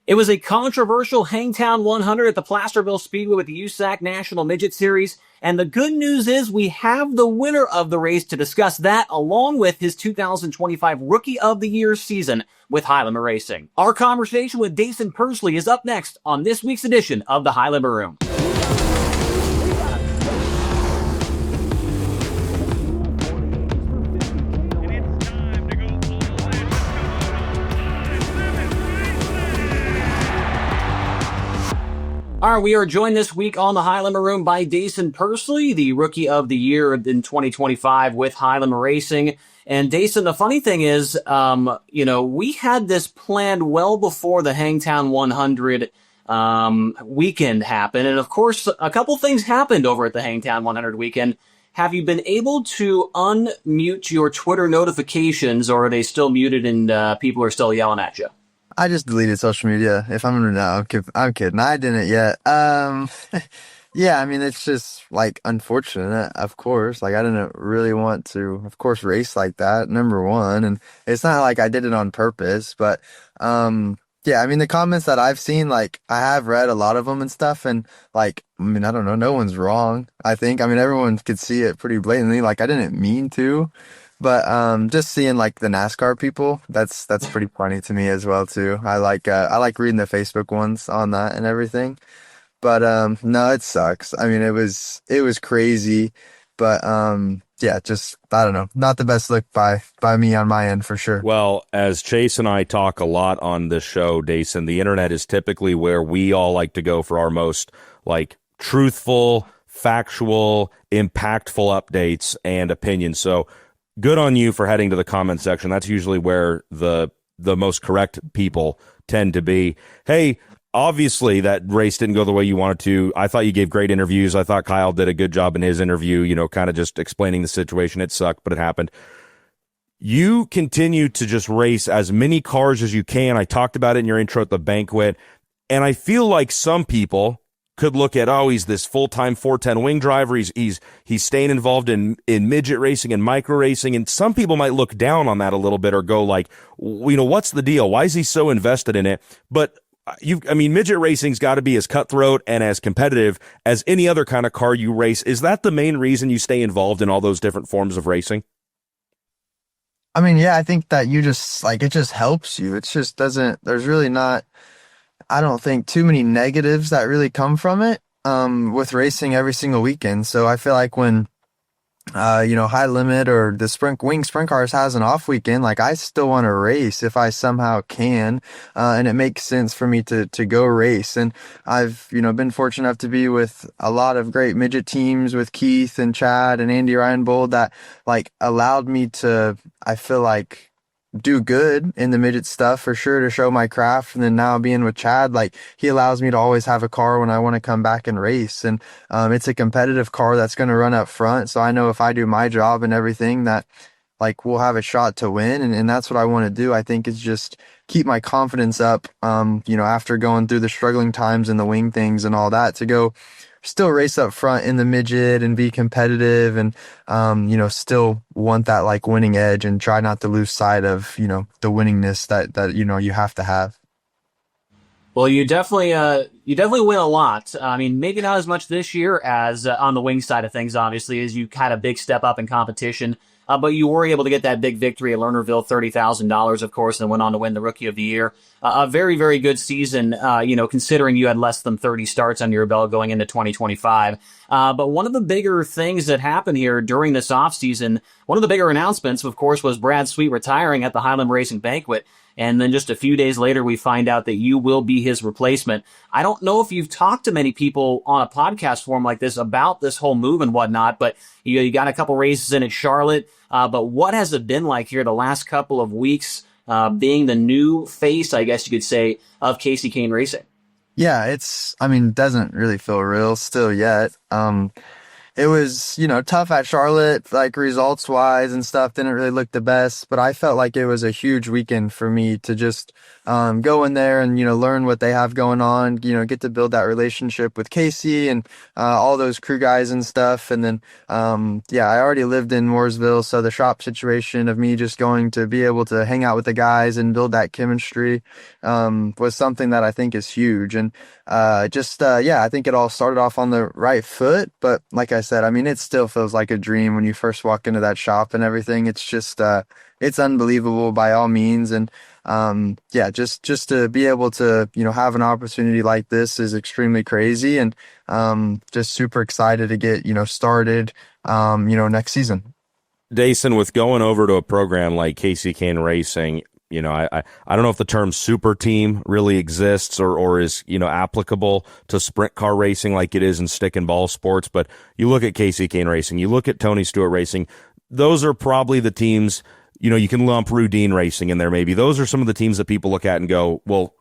It was a controversial Hangtown 100 at the Placerville Speedway with the USAC National Midget Series. And the good news is we have the winner of the race to discuss that, along with his 2025 Rookie of the Year season with High Roller Racing. Our conversation with Daison Pursley is up next on this week's edition of the High Roller Room. All right, we are joined this week on the High Roller Room by Daison Pursley, the Rookie of the Year in 2025 with High Roller Racing. And Daison, the funny thing is, we had this planned well before the Hangtown 100 weekend happened. And of course, a couple things happened over at the Hangtown 100 weekend. Have you been able to unmute your Twitter notifications, or are they still muted and people are still yelling at you? I just deleted social media. If I'm I'm kidding. I didn't yet. Yeah, I mean, it's just like unfortunate, of course. Like, I didn't really want to, of course, race like that, number one. And it's not like I did it on purpose, but, yeah, I mean, the comments that I've seen, like, I have read a lot of them and stuff. And like, I mean, I don't know. No one's wrong, I think. I mean, everyone could see it pretty blatantly. Like, I didn't mean to. But just seeing like the NASCAR people, that's pretty funny to me as well too. I like reading the Facebook ones on that and everything. But no, it sucks. I mean, it was crazy, but yeah, just I don't know, not the best look by me on my end for sure. Well, as Chase and I talk a lot on this show, Daison, the internet is typically where we all like to go for our most like truthful, factual, impactful updates and opinions. So good on you for heading to the comment section. That's usually where the most correct people tend to be. Hey, obviously that race didn't go the way you wanted to. I thought you gave great interviews. I thought Kyle did a good job in his interview, kind of just explaining the situation. It sucked, but it happened. You continue to just race as many cars as you can. I talked about it in your intro at the banquet, and I feel like some people could look at, he's this full-time 410 wing driver. He's staying involved in midget racing and micro racing. And some people might look down on that a little bit or go like, what's the deal? Why is he so invested in it? But midget racing's got to be as cutthroat and as competitive as any other kind of car you race. Is that the main reason you stay involved in all those different forms of racing? I mean, yeah, I think that you just it just helps you. It just there's really not, I don't think, too many negatives that really come from it with racing every single weekend. So I feel like when High Limit or the Sprint Cars has an off weekend, like I still want to race if I somehow can, and it makes sense for me to go race. And I've been fortunate enough to be with a lot of great midget teams with Keith and Chad and Andy Reinbold that like allowed me to, I feel like, do good in the midget stuff for sure to show my craft. And then now being with Chad, like he allows me to always have a car when I want to come back and race. And it's a competitive car that's going to run up front. So I know if I do my job and everything that like we'll have a shot to win. And that's what I want to do. I think is just keep my confidence up, after going through the struggling times and the wing things and all that, to go still race up front in the midget and be competitive and, still want that like winning edge and try not to lose sight of, the winningness that you have to have. Well, you definitely win a lot. I mean, maybe not as much this year as on the wing side of things, obviously, as you had a big step up in competition. But you were able to get that big victory at Lernerville, $30,000, of course, and went on to win the Rookie of the Year. A very, very good season, considering you had less than 30 starts under your belt going into 2025. But one of the bigger things that happened here during this offseason, one of the bigger announcements, of course, was Brad Sweet retiring at the High Roller Racing banquet. And then just a few days later, we find out that you will be his replacement. I don't know if you've talked to many people on a podcast forum like this about this whole move and whatnot, but you got a couple races in at Charlotte. But what has it been like here the last couple of weeks, being the new face, I guess you could say, of Kasey Kahne Racing? Yeah, it doesn't really feel real still yet. it was, tough at Charlotte, like results wise and stuff didn't really look the best, but I felt like it was a huge weekend for me to just go in there and, learn what they have going on, get to build that relationship with Kasey and all those crew guys and stuff. And then, yeah, I already lived in Mooresville, so the shop situation of me just going to be able to hang out with the guys and build that chemistry was something that I think is huge. And yeah, I think it all started off on the right foot, but like I said, I mean, it still feels like a dream when you first walk into that shop and everything. It's just, it's unbelievable by all means. And, yeah, just to be able to, have an opportunity like this is extremely crazy, and, just super excited to get, started, next season. Daison, with going over to a program like Kasey Kahne Racing, I don't know if the term super team really exists or is, applicable to sprint car racing like it is in stick and ball sports. But you look at Kasey Kahne Racing, you look at Tony Stewart Racing, those are probably the teams, you can lump Rudine Racing in there maybe. Those are some of the teams that people look at and go, well,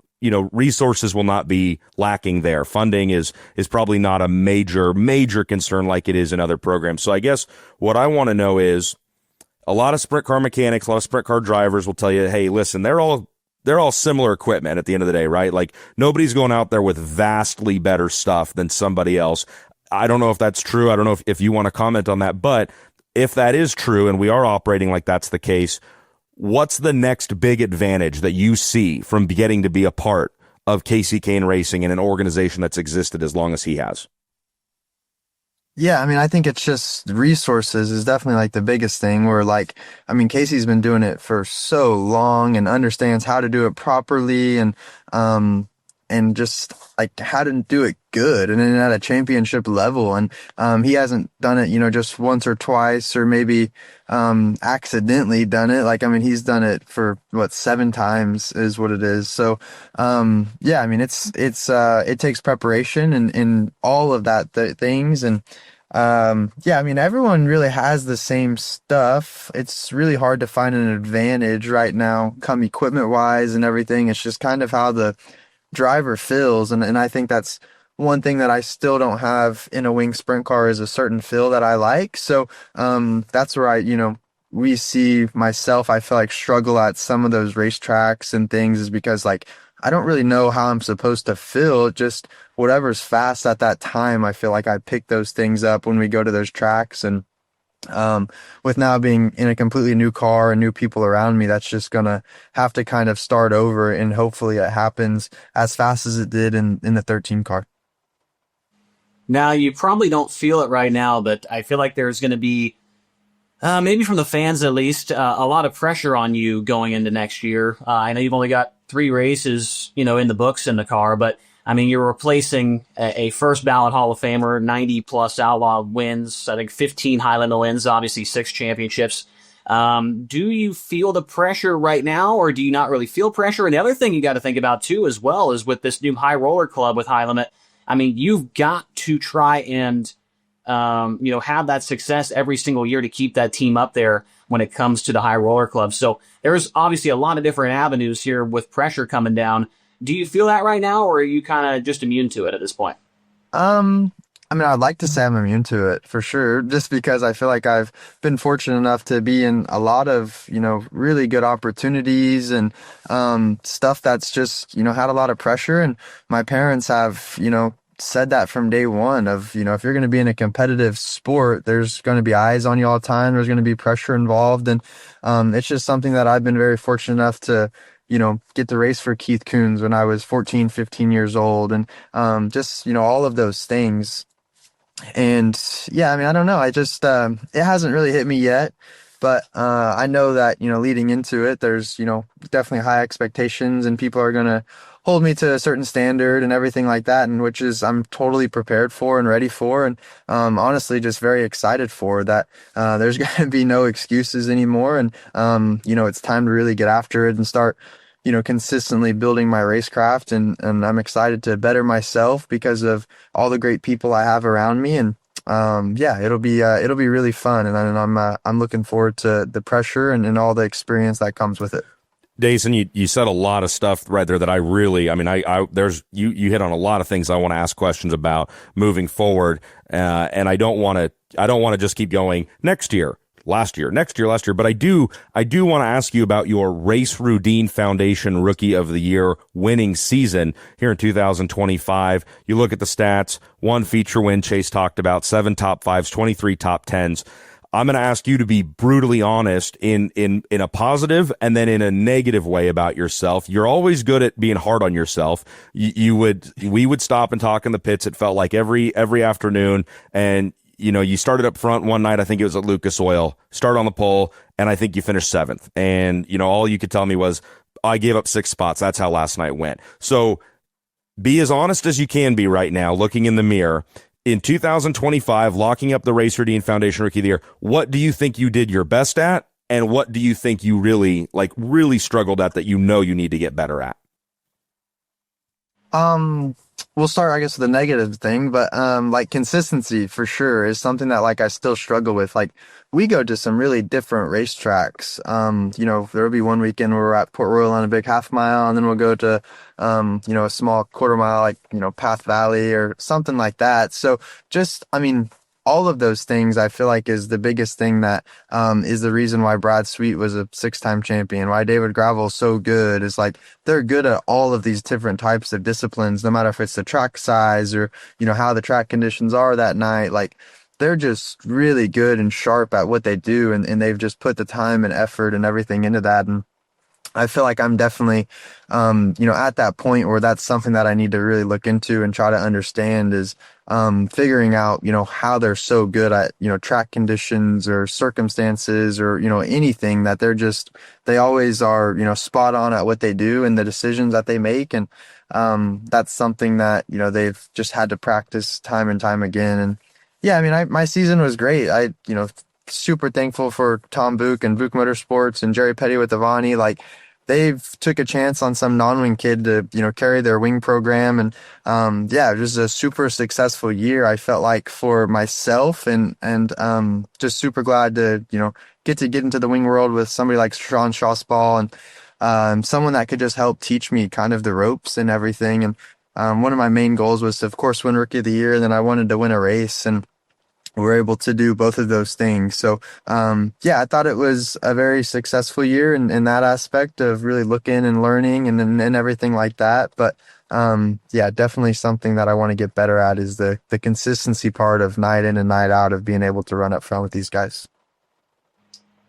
resources will not be lacking there. Funding is probably not a major concern like it is in other programs. So I guess what I want to know is, a lot of sprint car mechanics, a lot of sprint car drivers will tell you, hey, listen, they're all similar equipment at the end of the day, right? Like, nobody's going out there with vastly better stuff than somebody else. I don't know if that's true. I don't know if you want to comment on that, but if that is true and we are operating like that's the case, what's the next big advantage that you see from getting to be a part of Kasey Kahne Racing and an organization that's existed as long as he has? Yeah, I mean, I think it's just resources is definitely like the biggest thing where Kasey's been doing it for so long and understands how to do it properly and just like how to do it good and then at a championship level. And, he hasn't done it, just once or twice or maybe, accidentally done it. He's done it for 7 times is what it is. So, yeah, I mean, it takes preparation and all of that things. And, yeah, I mean, everyone really has the same stuff. It's really hard to find an advantage right now, come equipment wise and everything. It's just kind of how the driver feels. And I think that's one thing that I still don't have in a wing sprint car is a certain feel that I like. So, that's where we see myself, I feel like struggle at some of those racetracks and things is because I don't really know how I'm supposed to feel. Just whatever's fast at that time. I feel like I pick those things up when we go to those tracks. And, with now being in a completely new car and new people around me, that's just going to have to kind of start over. And hopefully it happens as fast as it did in the 13 car. Now, you probably don't feel it right now, but I feel like there's going to be, maybe from the fans at least, a lot of pressure on you going into next year. I know you've only got 3 races, in the books in the car, but I mean, you're replacing a first ballot Hall of Famer, 90 plus Outlaw wins, I think 15 Highlander wins, obviously 6 championships. Do you feel the pressure right now, or do you not really feel pressure? And the other thing you got to think about too, as well, is with this new High Roller Club with High Limit. I mean, you've got to try and, have that success every single year to keep that team up there when it comes to the High Roller Club. So there's obviously a lot of different avenues here with pressure coming down. Do you feel that right now, or are you kind of just immune to it at this point? I mean, I'd like to say I'm immune to it for sure, just because I feel like I've been fortunate enough to be in a lot of, really good opportunities and, stuff that's just, had a lot of pressure. And my parents have, said that from day one of, if you're going to be in a competitive sport, there's going to be eyes on you all the time. There's going to be pressure involved. And, it's just something that I've been very fortunate enough to, get to race for Keith Kunz when I was 14, 15 years old. And, just, all of those things. And yeah, I mean, I don't know. I just, it hasn't really hit me yet, but, I know that, leading into it, there's, definitely high expectations and people are going to hold me to a certain standard and everything like that. And which is, I'm totally prepared for and ready for. And, honestly, just very excited for that. There's going to be no excuses anymore. And, it's time to really get after it and start, consistently building my racecraft, and I'm excited to better myself because of all the great people I have around me. And, yeah, it'll be really fun. And I'm looking forward to the pressure and all the experience that comes with it. Daison, you said a lot of stuff right there that I really, I mean, you hit on a lot of things I want to ask questions about moving forward. And I don't want to just keep going next year, last year, but I do want to ask you about your Race Rudine Foundation Rookie of the Year winning season here in 2025. You look at the stats, 1 feature win, Chase talked about, 7 top 5s, 23 top 10s. I'm going to ask you to be brutally honest in a positive and then in a negative way about yourself. You're always good at being hard on yourself. We would stop and talk in the pits. It felt like every afternoon. And, you started up front one night. I think it was at Lucas Oil, started on the pole, and I think you finished 7th. And, all you could tell me was I gave up 6 spots. That's how last night went. So be as honest as you can be right now, looking in the mirror. In 2025, locking up the Race Rudine Foundation Rookie of the Year, what do you think you did your best at, and what do you think you really struggled at that you need to get better at? We'll start, I guess, with the negative thing, but consistency for sure is something that I still struggle with. We go to some really different racetracks. There'll be one weekend where we're at Port Royal on a big half mile, and then we'll go to a small quarter mile, Path Valley or something like that. So all of those things I feel like is the biggest thing that is the reason why Brad Sweet was a 6-time champion, why David Gravel's so good is they're good at all of these different types of disciplines, no matter if it's the track size or, how the track conditions are that night. They're just really good and sharp at what they do, and they've just put the time and effort and everything into that. And I feel like I'm definitely, at that point where that's something that I need to really look into and try to understand is figuring out, how they're so good at, track conditions or circumstances or, anything that they always are, spot on at what they do and the decisions that they make. And that's something that, they've just had to practice time and time again. And yeah, my season was great. Super thankful for Tom Book and Book Motorsports and Jerry Petty with Avani. They've took a chance on some non-wing kid to, carry their wing program. And, it was a super successful year. I felt like for myself and just super glad to, get into the wing world with somebody like Sean Schauspal and, someone that could just help teach me kind of the ropes and everything. And, one of my main goals was to, of course, win Rookie of the Year. And then I wanted to win a race, and we're able to do both of those things. So, I thought it was a very successful year in that aspect of really looking and learning and everything like that. But, definitely something that I want to get better at is the consistency part of night in and night out of being able to run up front with these guys.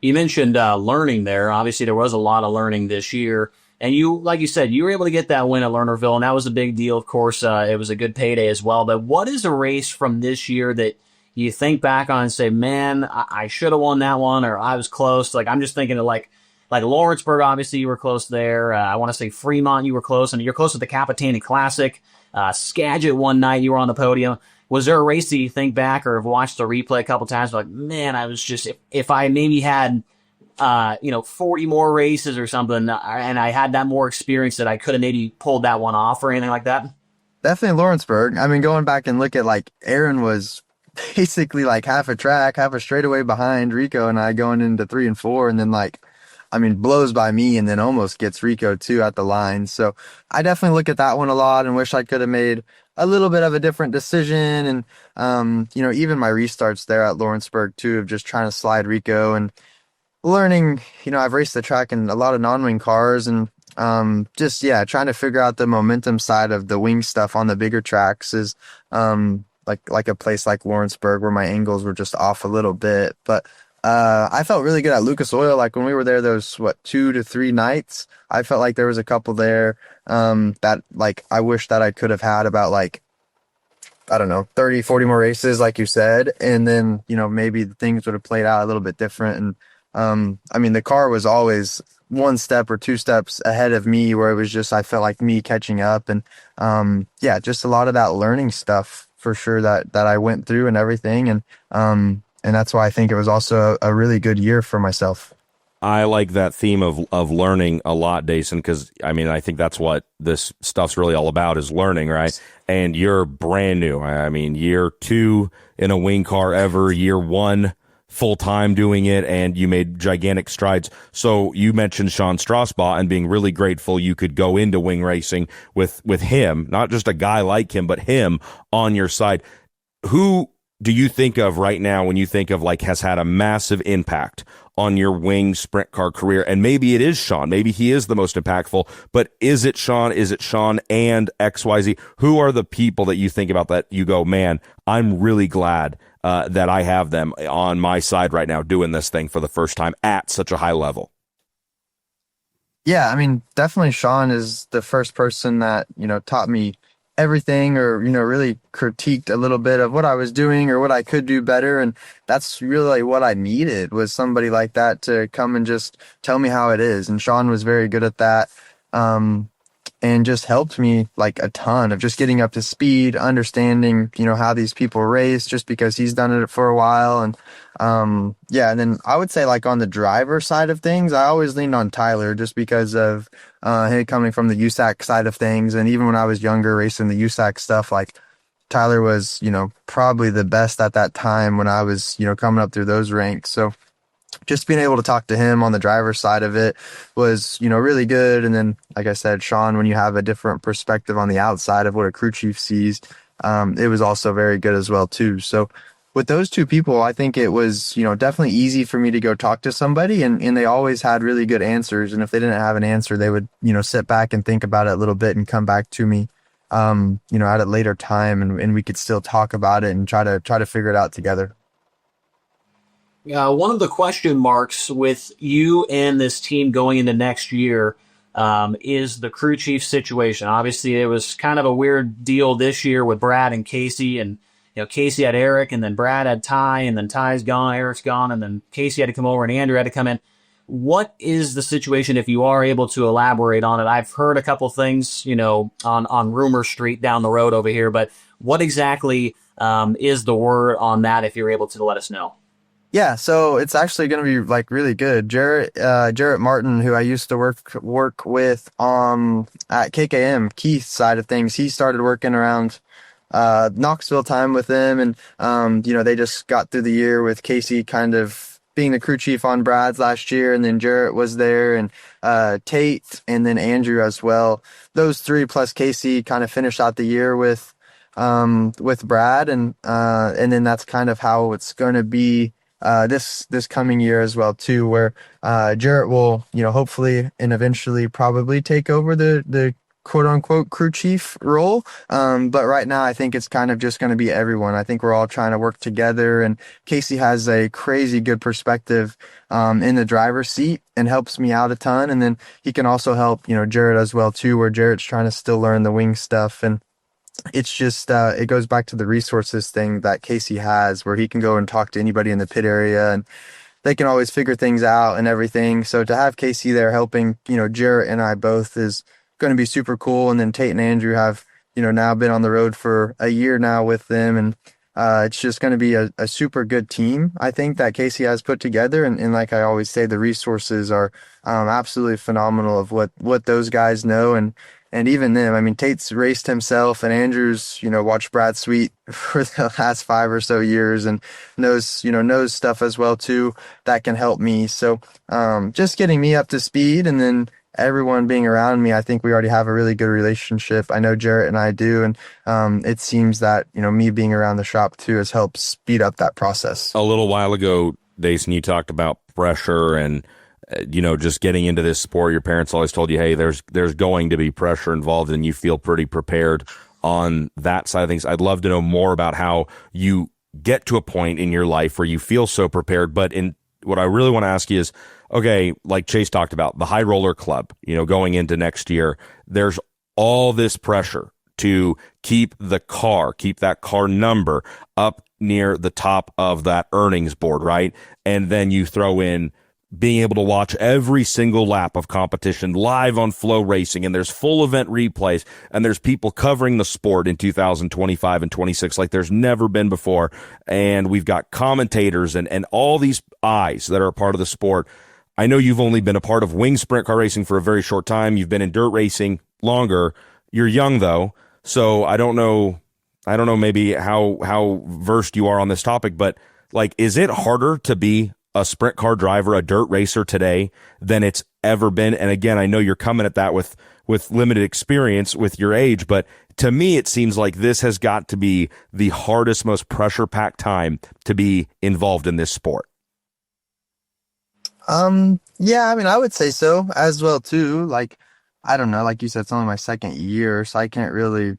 You mentioned learning there. Obviously, there was a lot of learning this year. And you, like you said, you were able to get that win at Lernerville, and that was a big deal. Of course, it was a good payday as well. But what is a race from this year that you think back on and say, man, I should have won that one, or I was close? I'm just thinking of like Lawrenceburg, obviously you were close there. I want to say Fremont, you were close, and you're close with the Capitani Classic. Skagit one night, you were on the podium. Was there a race that you think back or have watched the replay a couple times, man, I was just, if I maybe had, 40 more races or something, and I had that more experience that I could have maybe pulled that one off or anything like that? Definitely Lawrenceburg. Going back and look at Aaron was basically half a track, half a straightaway behind Rico and I going into 3 and 4, and then blows by me and then almost gets Rico too at the line. So I definitely look at that one a lot and wish I could have made a little bit of a different decision. And, even my restarts there at Lawrenceburg too, of just trying to slide Rico and learning, I've raced the track in a lot of non-wing cars and trying to figure out the momentum side of the wing stuff on the bigger tracks is, like a place like Lawrenceburg where my angles were just off a little bit. But I felt really good at Lucas Oil. When we were there, those 2 to 3 nights, I felt like there was a couple there that I wish that I could have had about 30, 40 more races, like you said. And then, maybe things would have played out a little bit different. And the car was always 1 step or 2 steps ahead of me, where it was just, I felt like me catching up. And just a lot of that learning stuff for sure that I went through and everything. And that's why I think it was also a really good year for myself. I like that theme of learning a lot, Daison, because I think that's what this stuff's really all about, is learning, right? And you're brand new. Year 2 in a wing car ever, year 1 full time doing it, and you made gigantic strides. So you mentioned Sean Strasbaugh and being really grateful you could go into wing racing with him, not just a guy like him, but him on your side. Who do you think of right now when you think of like has had a massive impact on your wing sprint car career? And maybe it is Sean. Maybe he is the most impactful, but is it Sean? Is it Sean and XYZ? Who are the people that you think about that you go, man, I'm really glad that I have them on my side right now doing this thing for the first time at such a high level? Yeah, I mean, definitely Sean is the first person that, taught me everything, or, really critiqued a little bit of what I was doing or what I could do better. And that's really what I needed, was somebody like that to come and just tell me how it is. And Sean was very good at that. And just helped me like a ton of just getting up to speed, understanding, how these people race, just because he's done it for a while. And yeah, and then I would say like on the driver side of things, I always leaned on Tyler just because of him coming from the USAC side of things. And even when I was younger racing the USAC stuff, like Tyler was, probably the best at that time when I was, coming up through those ranks. So just being able to talk to him on the driver's side of it was, really good. And then, like I said, Sean, when you have a different perspective on the outside of what a crew chief sees, it was also very good as well too. So with those two people, I think it was, definitely easy for me to go talk to somebody, and they always had really good answers. And if they didn't have an answer, they would, sit back and think about it a little bit and come back to me, at a later time, and we could still talk about it and try to figure it out together. One of the question marks with you and this team going into next year is the crew chief situation. Obviously, it was kind of a weird deal this year with Brad and Kasey, and Kasey had Eric, and then Brad had Ty, and then Ty's gone, Eric's gone, and then Kasey had to come over, and Andrew had to come in. What is the situation, if you are able to elaborate on it? I've heard a couple things, on Rumor Street down the road over here, but what exactly is the word on that, if you're able to let us know? Yeah, so it's actually going to be like really good. Jarrett Martin, who I used to work with at KKM, Keith's side of things, he started working around Knoxville time with them, and they just got through the year with Kasey kind of being the crew chief on Brad's last year, and then Jarrett was there, and Tate, and then Andrew as well. Those three plus Kasey kind of finished out the year with Brad, and then that's kind of how it's going to be this coming year as well too, where Jarrett will hopefully and eventually probably take over the quote unquote crew chief role, but right now I think it's kind of just going to be everyone. I think we're all trying to work together, and Kasey has a crazy good perspective in the driver's seat and helps me out a ton, and then he can also help Jarrett as well too, where Jarrett's trying to still learn the wing stuff. And it's just it goes back to the resources thing that Kasey has, where he can go and talk to anybody in the pit area, and they can always figure things out and everything. So to have Kasey there helping, Jarrett and I both is going to be super cool. And then Tate and Andrew have, now been on the road for a year now with them. And it's just going to be a super good team, I think, that Kasey has put together. And like I always say, the resources are absolutely phenomenal of what those guys know. And even them, I mean, Tate's raced himself, and Andrew's, watched Brad Sweet for the last 5 or so years, and knows stuff as well too that can help me. So just getting me up to speed, and then everyone being around me, I think we already have a really good relationship. I know Jarrett and I do, and it seems that me being around the shop too has helped speed up that process. A little while ago, Daison, you talked about pressure and just getting into this sport. Your parents always told you, hey, there's going to be pressure involved, and you feel pretty prepared on that side of things. I'd love to know more about how you get to a point in your life where you feel so prepared. But what I really want to ask you is, okay, like Chase talked about, the High Roller Club, going into next year, there's all this pressure to keep that car number up near the top of that earnings board, right? And then you throw in being able to watch every single lap of competition live on FloRacing, and there's full event replays, and there's people covering the sport in 2025 and 26 like there's never been before, and we've got commentators and all these eyes that are a part of the sport. I know you've only been a part of wing sprint car racing for a very short time. You've been in dirt racing longer. You're young though, so I don't know maybe how versed you are on this topic, but like, is it harder to be a sprint car driver, a dirt racer today than it's ever been? And again, I know you're coming at that with limited experience with your age, but to me, it seems like this has got to be the hardest, most pressure-packed time to be involved in this sport. Yeah, I mean, I would say so as well too. Like, I don't know, like you said, it's only my second year, so I can't really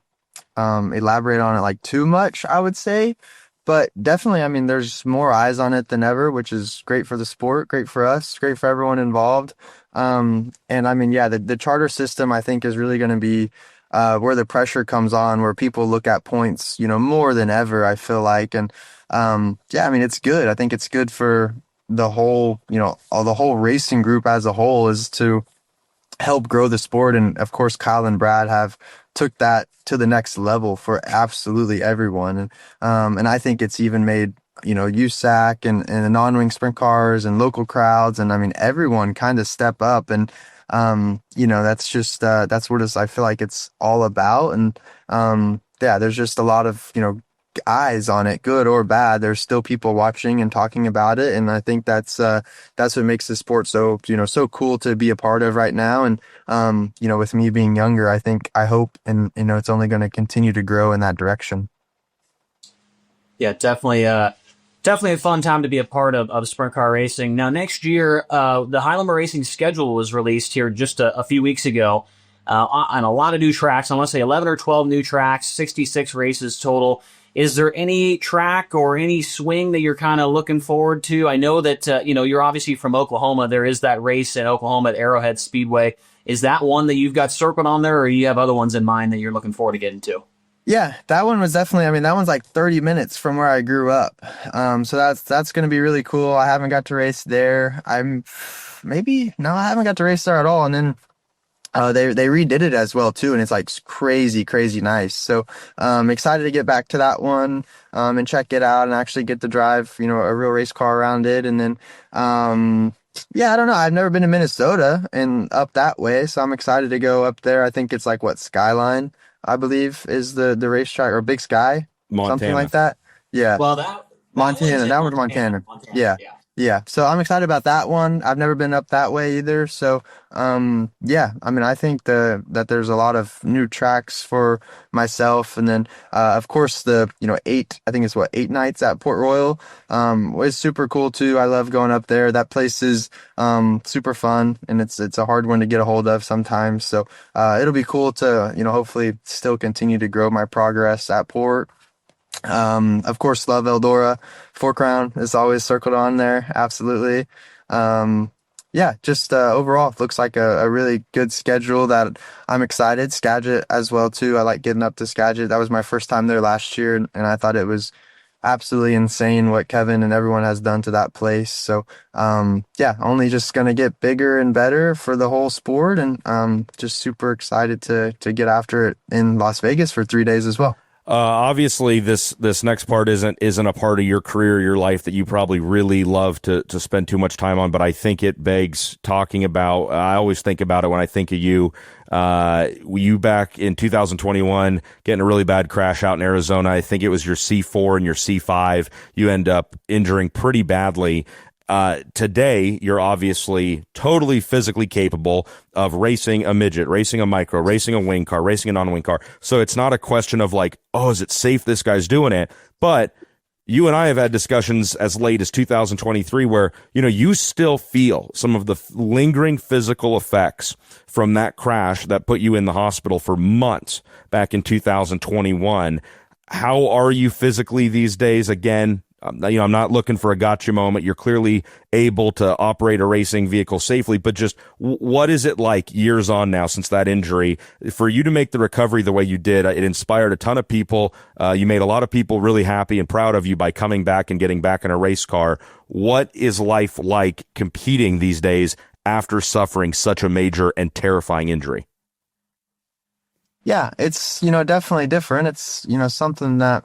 elaborate on it like too much, I would say. But definitely, I mean, there's more eyes on it than ever, which is great for the sport, great for us, great for everyone involved. And I mean, yeah, the charter system I think is really going to be where the pressure comes on, where people look at points, more than ever, I feel like. And yeah, I mean, it's good. I think it's good for the whole, the whole racing group as a whole, is to help grow the sport. And of course, Kyle and Brad have took that to the next level for absolutely everyone. And I think it's even made, USAC and the non-wing sprint cars and local crowds. And I mean, everyone kind of step up. And, that's just, that's what I feel like it's all about. And, yeah, there's just a lot of, eyes on it, good or bad. There's still people watching and talking about it, and I think that's what makes the sport so so cool to be a part of right now. And with me being younger, I hope, and it's only going to continue to grow in that direction. Yeah, definitely a fun time to be a part of sprint car racing. Now, next year, the High Roller Racing schedule was released here just a few weeks ago, on a lot of new tracks. I want to say 11 or 12 new tracks, 66 races total. Is there any track or any swing that you're kind of looking forward to? I know that, you're obviously from Oklahoma. There is that race in Oklahoma at Arrowhead Speedway. Is that one that you've got circled on there, or you have other ones in mind that you're looking forward to getting to? Yeah, that one was definitely, that one's like 30 minutes from where I grew up. So that's going to be really cool. I haven't got to race there. I haven't got to race there at all. And then they redid it as well too, and it's like crazy, crazy nice. So excited to get back to that one and check it out and actually get to drive, a real race car around it. And then yeah, I don't know. I've never been to Minnesota and up that way, so I'm excited to go up there. I think it's like Skyline, I believe, is the racetrack, or Big Sky, Montana. Something like that. Yeah. Well, that Montana. That one's Montana. Yeah. Yeah, so I'm excited about that one. I've never been up that way either. So, yeah, I think that there's a lot of new tracks for myself. And then, of course, the, 8 nights at Port Royal, was super cool too. I love going up there. That place is, super fun, and it's a hard one to get a hold of sometimes. So, it'll be cool to, hopefully still continue to grow my progress at Port. Of course, love Eldora. Four Crown is always circled on there. Absolutely. Yeah, just overall, it looks like a really good schedule that I'm excited. Skagit as well, too. I like getting up to Skagit. That was my first time there last year, and I thought it was absolutely insane what Kevin and everyone has done to that place. So, yeah, only just going to get bigger and better for the whole sport, and just super excited to get after it in Las Vegas for 3 days as well. Obviously, this next part isn't a part of your career, your life that you probably really love to spend too much time on, but I think it begs talking about. I always think about it when I think of you. You back in 2021 getting a really bad crash out in Arizona. I think it was your C4 and your C5. You end up injuring pretty badly. Today, you're obviously totally physically capable of racing a midget, racing a micro, racing a wing car, racing a non-wing car. So it's not a question of like, oh, is it safe this guy's doing it? But you and I have had discussions as late as 2023 where, you still feel some of the lingering physical effects from that crash that put you in the hospital for months back in 2021. How are you physically these days? Again, I'm not looking for a gotcha moment. You're clearly able to operate a racing vehicle safely, but just what is it like years on now since that injury for you to make the recovery the way you did? It inspired a ton of people. You made a lot of people really happy and proud of you by coming back and getting back in a race car. What is life like competing these days after suffering such a major and terrifying injury? Yeah, it's, definitely different. It's, something that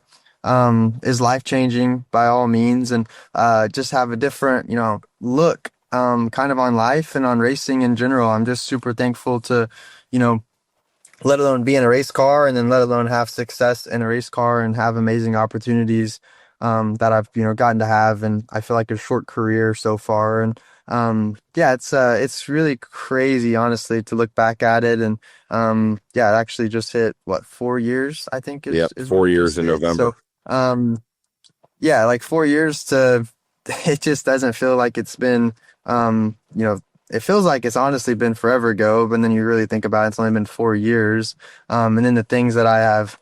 is life-changing by all means, and just have a different, look kind of on life and on racing in general. I'm just super thankful to, let alone be in a race car, and then let alone have success in a race car and have amazing opportunities that I've, gotten to have, and I feel like a short career so far. And yeah, it's really crazy, honestly, to look back at it. And yeah, it actually just hit what, 4 years, I think Yep, is what 4 years in hit. So November. yeah, like 4 years to it just doesn't feel like it's been it feels like it's honestly been forever ago, but then you really think about it, it's only been 4 years. And then the things that I have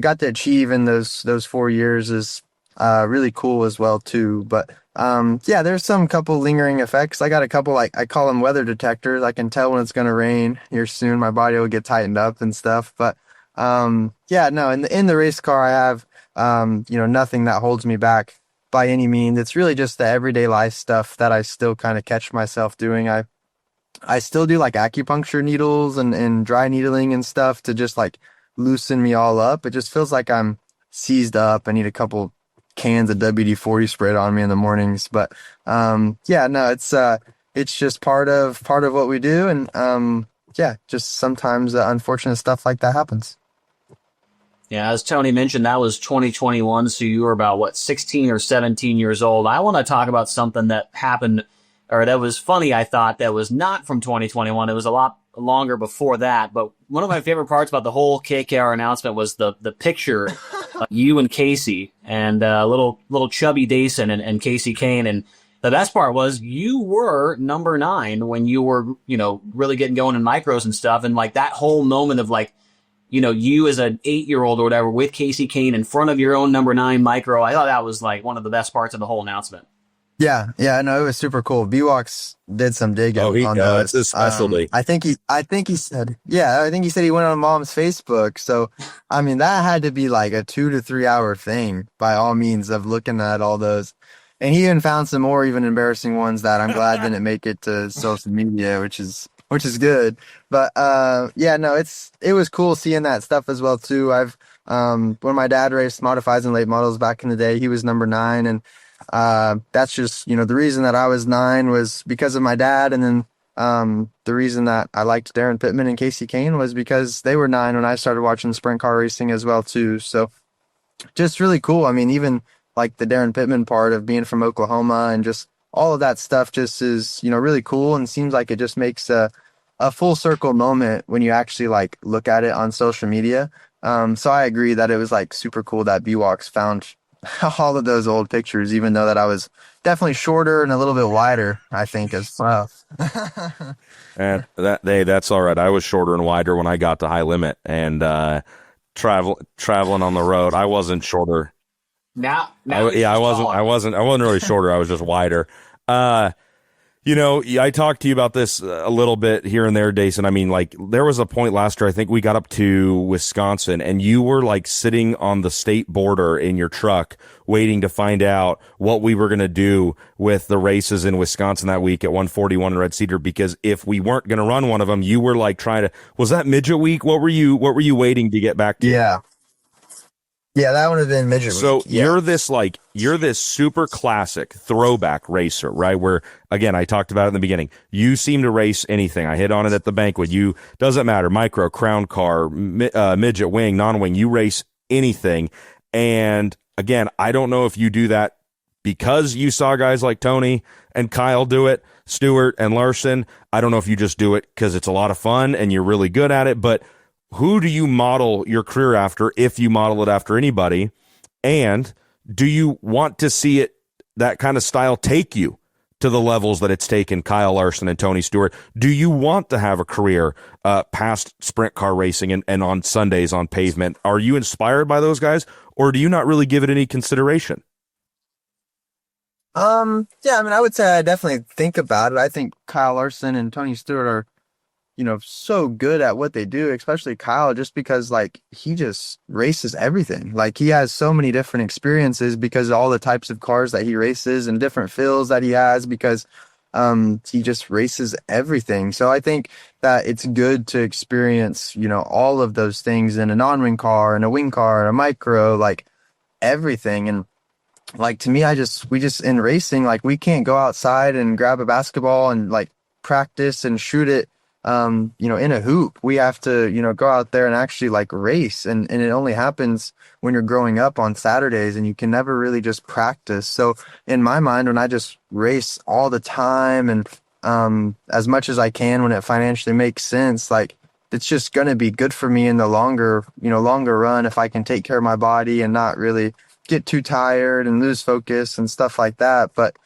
got to achieve in those 4 years is really cool as well too. But yeah, there's some couple lingering effects. I got a couple, like I call them weather detectors. I can tell when it's gonna rain here soon. My body will get tightened up and stuff. But yeah, no, in the race car I have nothing that holds me back by any means. It's really just the everyday life stuff that I still kind of catch myself doing. I still do like acupuncture needles and dry needling and stuff to just like loosen me all up. It just feels like I'm seized up. I need a couple cans of WD-40 sprayed on me in the mornings. But yeah, no, it's just part of what we do. And yeah, just sometimes unfortunate stuff like that happens. Yeah, as Tony mentioned, that was 2021, so you were about, what, 16 or 17 years old. I want to talk about something that happened, or that was funny, I thought, that was not from 2021. It was a lot longer before that, but one of my favorite parts about the whole KKR announcement was the picture of you and Kasey, and little chubby Daison and Kasey Kahne, and the best part was you were number 9 when you were, really getting going in micros and stuff, and like that whole moment of like, you as an 8-year-old or whatever with Kasey Kahne in front of your own number 9 micro. I thought that was like one of the best parts of the whole announcement. Yeah, no, it was super cool. BWOX did some digging on those. It's his specialty. I think he said he went on Mom's Facebook. So, I mean, that had to be like a 2 to 3 hour thing by all means of looking at all those. And he even found some more even embarrassing ones that I'm glad didn't make it to social media, which is good. But yeah, no, it was cool seeing that stuff as well too. I've when my dad raced modifieds and late models back in the day, he was number 9, and that's just, the reason that I was 9 was because of my dad, and then the reason that I liked Darren Pittman and Kasey Kahne was because they were 9 when I started watching sprint car racing as well too. So just really cool. I mean, even like the Darren Pittman part of being from Oklahoma and just all of that stuff just is, really cool, and seems like it just makes a full circle moment when you actually like look at it on social media. So I agree that it was like super cool that BWOX found all of those old pictures, even though that I was definitely shorter and a little bit wider, I think, as well. And that's all right. I was shorter and wider when I got to High Limit and traveling on the road. I wasn't shorter. Now I wasn't really shorter. I was just wider. I talked to you about this a little bit here and there, Daison. I mean, like, there was a point last year, I think we got up to Wisconsin, and you were like sitting on the state border in your truck waiting to find out what we were going to do with the races in Wisconsin that week at 141 and Red Cedar, because if we weren't going to run one of them, you were like was that midget week? What were you waiting to get back to? Yeah, that would have been midget. So yeah. you're this super classic throwback racer, right? Where, again, I talked about it in the beginning. You seem to race anything. I hit on it at the banquet. You, doesn't matter, micro, crown car, midget, wing, non-wing, you race anything. And again, I don't know if you do that because you saw guys like Tony and Kyle do it, Stewart and Larson. I don't know if you just do it because it's a lot of fun and you're really good at it, but who do you model your career after, if you model it after anybody? And do you want to see that kind of style take you to the levels that it's taken Kyle Larson and Tony Stewart? Do you want to have a career past sprint car racing and on Sundays on pavement? Are you inspired by those guys, or do you not really give it any consideration? Yeah, I mean, I would say I definitely think about it. I think Kyle Larson and Tony Stewart are, so good at what they do, especially Kyle, just because like he just races everything. Like he has so many different experiences because of all the types of cars that he races and different feels that he has, because he just races everything. So I think that it's good to experience, all of those things in a non-wing car and a wing car and a micro, like everything. And like, to me, we just in racing, like we can't go outside and grab a basketball and like practice and shoot it in a hoop. We have to, go out there and actually like race. And it only happens when you're growing up on Saturdays, and you can never really just practice. So in my mind, when I just race all the time and as much as I can when it financially makes sense, like it's just going to be good for me in the longer run if I can take care of my body and not really get too tired and lose focus and stuff like that. But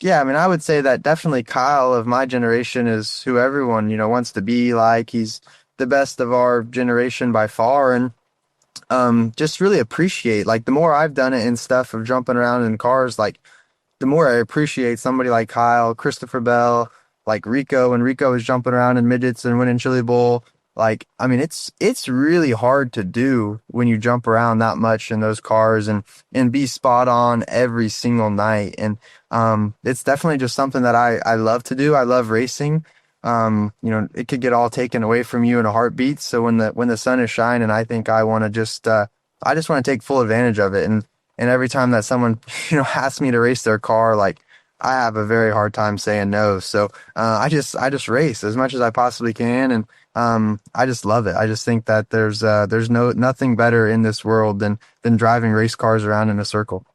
yeah, I mean, I would say that definitely Kyle of my generation is who everyone, wants to be like. He's the best of our generation by far. And just really appreciate, like, the more I've done it and stuff of jumping around in cars, like, the more I appreciate somebody like Kyle, Christopher Bell, like Rico, when Rico was jumping around in midgets and winning Chili Bowl. Like, I mean, it's really hard to do when you jump around that much in those cars and be spot on every single night. And it's definitely just something that I love to do. I love racing. It could get all taken away from you in a heartbeat. So when the sun is shining, I think I want to just I just want to take full advantage of it. And every time that someone asks me to race their car, like, I have a very hard time saying no. So I just race as much as I possibly can, and I just love it. I just think that there's nothing better in this world than driving race cars around in a circle.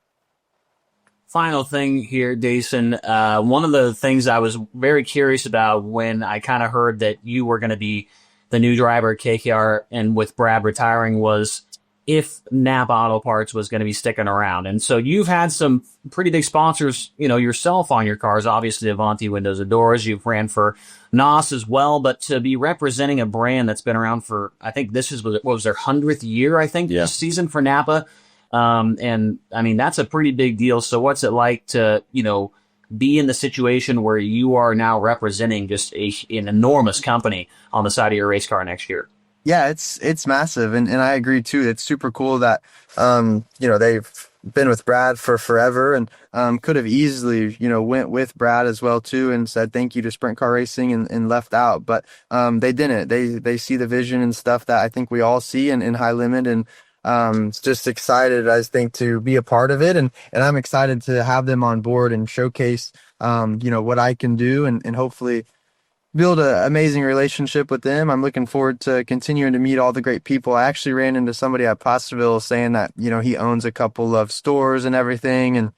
Final thing here, Daison. One of the things I was very curious about when I kind of heard that you were going to be the new driver at KKR and with Brad retiring was if Napa Auto Parts was going to be sticking around. And so you've had some pretty big sponsors, yourself on your cars, obviously Avanti Windows and Doors. You've ran for NOS as well, but to be representing a brand that's been around for, I think this is, what was their 100th year, I think, this season for Napa. And I mean, that's a pretty big deal. So what's it like to, be in the situation where you are now representing just an enormous company on the side of your race car next year? Yeah, it's massive. And I agree too. It's super cool that, they've been with Brad for forever and, could have easily, went with Brad as well too and said thank you to Sprint Car Racing and left out. But, they didn't. They see the vision and stuff that I think we all see in High Limit, and just excited, I think, to be a part of it. And I'm excited to have them on board and showcase, what I can do and hopefully build an amazing relationship with them. I'm looking forward to continuing to meet all the great people. I actually ran into somebody at Placerville saying that, he owns a couple of stores and everything, and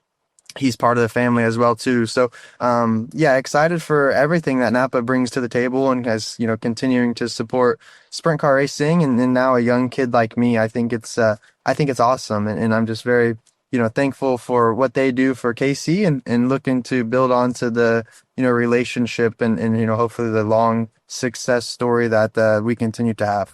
he's part of the family as well too. So, excited for everything that Napa brings to the table, and as, continuing to support Sprint Car Racing and now a young kid like me. I think it's awesome. And I'm just very, thankful for what they do for Kasey and looking to build onto the, relationship and hopefully the long success story that we continue to have.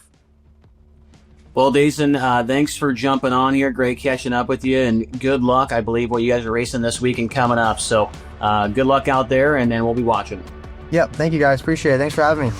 Well, Daison, thanks for jumping on here. Great catching up with you, and good luck. I believe what you guys are racing this week and coming up. So good luck out there, and then we'll be watching. Yep. Thank you guys. Appreciate it. Thanks for having me.